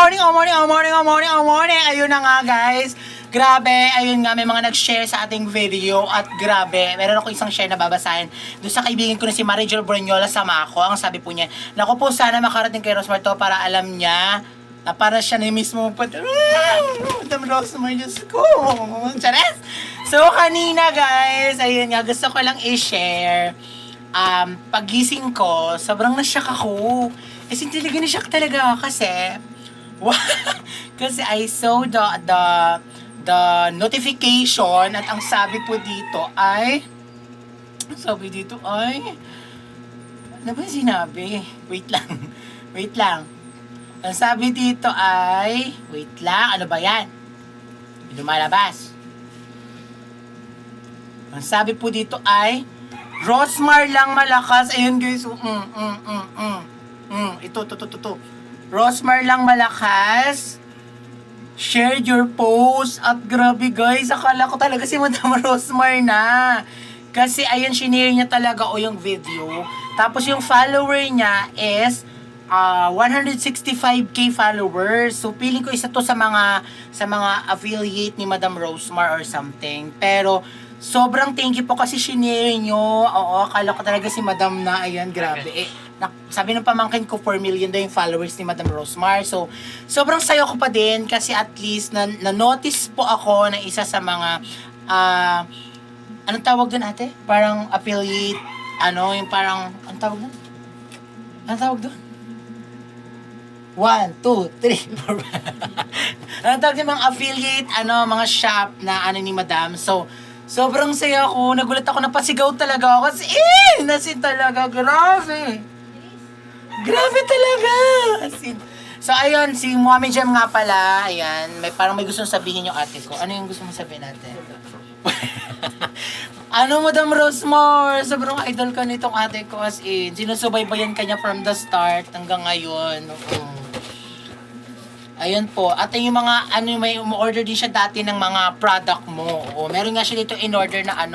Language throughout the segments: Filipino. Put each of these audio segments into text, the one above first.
morning. Ayun na nga, guys. Grabe, ayun nga, may mga nag-share sa ating video at grabe, meron ako isang share na babasahin doon sa kaibigan ko na si Marijol Brunyola Samaco. Ang sabi po niya, naku po, sana makarating kay Rosmar to para alam niya na para siya na mismo Madam Rosmar, Diyos ko. Chares! So, kanina, guys, ayun nga, gusto ko lang i-share. Pagising ko, sobrang na-shock ako. Kasi talaga na-shock talaga kasi kasi I saw the notification at ang sabi po dito ay ano ba yung sinabi? Wait lang. Ang sabi dito ay wait lang, ano ba yan? Lumalabas. Ang sabi po dito ay Rosmar lang malakas. Ayun guys. Ito. Rosmar lang malakas. Share your post. At grabe guys, akala ko talaga si Madam Rosmar na. Kasi ayun, shinare niya talaga yung video. Tapos yung follower niya is 165k followers. So feeling ko isa to sa mga affiliate ni Madam Rosmar or something. Pero sobrang thank you po kasi shinare nyo. Oo, akala ko talaga si Madam na. Ayan, grabe. Sabi ng pamangkin ko, 4 million daw yung followers ni Madam Rosmar. So, sobrang sayo ko pa din kasi at least na-notice po ako na isa sa mga anong tawag doon ate? Parang affiliate, yung parang, anong tawag doon? Anong tawag doon? 1, 2, 3, 4. Anong tawag doon? Mga affiliate, mga shop na ni Madam. So, sobrang saya ko. Nagulat ako, napasigaw talaga ako. Kasi, nasin talaga. Grabe talaga. So, ayun, si Mommy Jem nga pala. Ayan, parang may gustong sabihin yung ate ko. Ano yung gusto mong sabihin natin? Madam Rosmar, sobrang idol ka nitong ate ko as in. Sinusubaybayan ka niya from the start hanggang ngayon. Ayun po. At yung mga, may order din siya dati ng mga product mo. Meron nga siya dito in-order na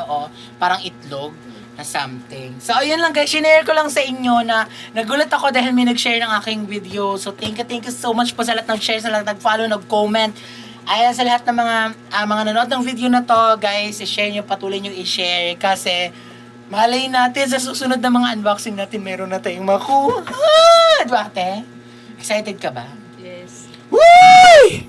parang itlog na something. So, ayun lang guys. Sinare ko lang sa inyo na nagulat ako dahil may nag-share ng aking video. So, thank you so much po sa lahat nag-share, sa lahat nag-follow, nag-comment. Ayan, sa lahat ng mga nanood ng video na to, guys, i-share nyo, patuloy nyo i-share. Kasi, malay natin sa susunod na mga unboxing natin, meron na tayong makuha. Diba, ate? Excited ka ba? Yes. Woo!